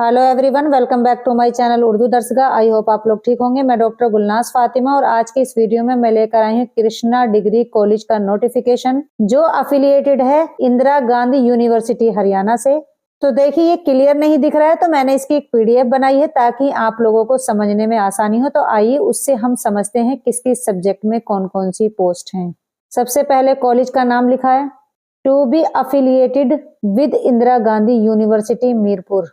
Hello everyone, welcome back to my channel Urdu Darsgah. I hope आप लोग ठीक होंगे। मैं डॉक्टर गुलनाज फातिमा और आज के इस वीडियो में मैं लेकर आई हूँ कृष्णा डिग्री कॉलेज का नोटिफिकेशन जो अफिलिएटेड है इंदिरा गांधी यूनिवर्सिटी हरियाणा से। तो देखिए ये क्लियर नहीं दिख रहा है तो मैंने इसकी एक पीडीएफ बनाई है ताकि आप लोगों को समझने में आसानी हो। तो आइए उससे हम समझते हैं किस किस सब्जेक्ट में कौन कौन सी पोस्ट है। सबसे पहले कॉलेज का नाम लिखा है to be affiliated with Indira Gandhi university Mirpur.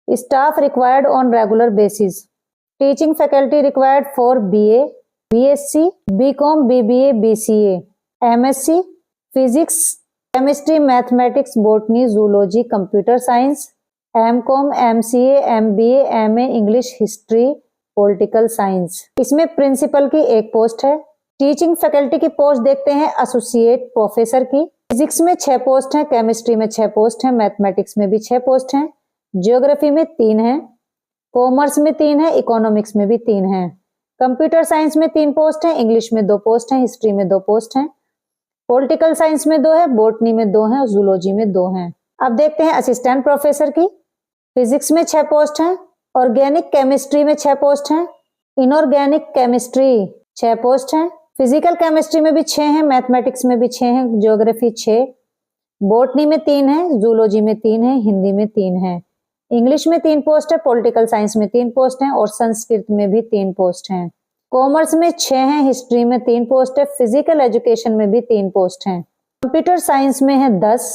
Staff required on regular basis. Teaching faculty required for BA, BSc, BCom, BBA, BCA, MSc, Physics, Chemistry, Mathematics, Botany, Zoology, Computer Science, MCom, MCA, MBA, MA, English, History, Political Science। इसमें principal की एक post है। Teaching faculty की post देखते हैं associate professor की। Physics में 6 post हैं, केमिस्ट्री में 6 पोस्ट हैं, मैथमेटिक्स में भी 6 पोस्ट हैं, ज्योग्राफी में 3 है, कॉमर्स में 3 है, इकोनॉमिक्स में भी 3 है, कंप्यूटर साइंस में 3 पोस्ट है, इंग्लिश में 2 पोस्ट है, हिस्ट्री में 2 पोस्ट है, पॉलिटिकल साइंस में 2 है, बोटनी में 2 है और जूलॉजी में 2 है। अब देखते हैं असिस्टेंट प्रोफेसर की। फिजिक्स में 6 पोस्ट हैं, ऑर्गेनिक केमिस्ट्री में 6 पोस्ट हैं, इनऑर्गेनिक केमिस्ट्री 6 पोस्ट हैं, फिजिकल केमिस्ट्री में भी 6 हैं, मैथमेटिक्स में भी 6 हैं, ज्योग्राफी 6, बोटनी में 3 है, जूलॉजी में 3 है, हिंदी में 3 है, इंग्लिश में 3 पोस्ट है, पॉलिटिकल साइंस में 3 पोस्ट हैं और संस्कृत में भी 3 पोस्ट हैं। कॉमर्स में 6 हैं, हिस्ट्री में 3 पोस्ट है, फिजिकल एजुकेशन में भी 3 पोस्ट हैं, कंप्यूटर साइंस में है 10,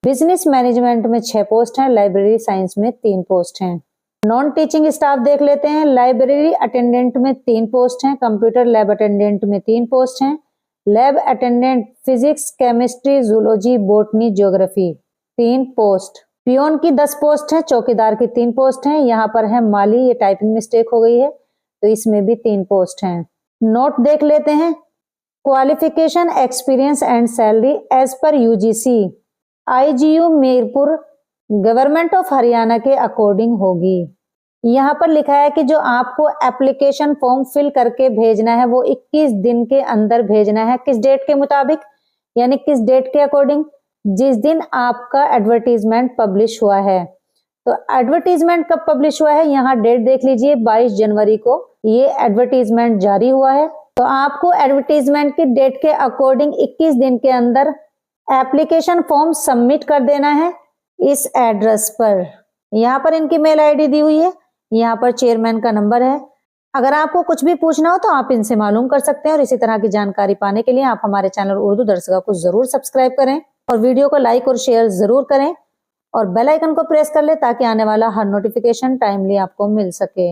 बिजनेस मैनेजमेंट में 6 पोस्ट हैं, लाइब्रेरी साइंस में 3 पोस्ट हैं। नॉन टीचिंग स्टाफ देख लेते हैं। लाइब्रेरी अटेंडेंट में 3 पोस्ट हैं, कंप्यूटर लैब अटेंडेंट में 3 पोस्ट हैं, lab attendant physics, chemistry, zoology, botany, geography 3 post. Peon की 10 पोस्ट है, चौकीदार की 3 पोस्ट हैं। यहाँ पर है माली, ये टाइपिंग मिस्टेक हो गई है तो इसमें भी 3 पोस्ट हैं। नोट देख लेते हैं। Qualification, experience and salary as पर UGC IGU Mirpur government of Haryana के अकॉर्डिंग होगी। यहाँ पर लिखा है कि जो आपको एप्लीकेशन फॉर्म फिल करके भेजना है वो 21 दिन के अंदर भेजना है। किस डेट के मुताबिक, यानी किस डेट के अकॉर्डिंग, जिस दिन आपका एडवर्टीजमेंट पब्लिश हुआ है। तो एडवर्टीजमेंट कब पब्लिश हुआ है, यहाँ डेट देख लीजिए, 22 जनवरी को ये एडवर्टीजमेंट जारी हुआ है। तो आपको एडवर्टीजमेंट की डेट के अकॉर्डिंग 21 दिन के अंदर एप्लीकेशन फॉर्म सबमिट कर देना है इस एड्रेस पर। यहाँ पर इनकी मेल आईडी दी हुई है, यहाँ पर चेयरमैन का नंबर है। अगर आपको कुछ भी पूछना हो तो आप इनसे मालूम कर सकते हैं और इसी तरह की जानकारी पाने के लिए आप हमारे चैनल उर्दू दर्सगाह को जरूर सब्सक्राइब करें और वीडियो को लाइक और शेयर जरूर करें और बेल आइकन को प्रेस कर ले ताकि आने वाला हर नोटिफिकेशन टाइमली आपको मिल सके।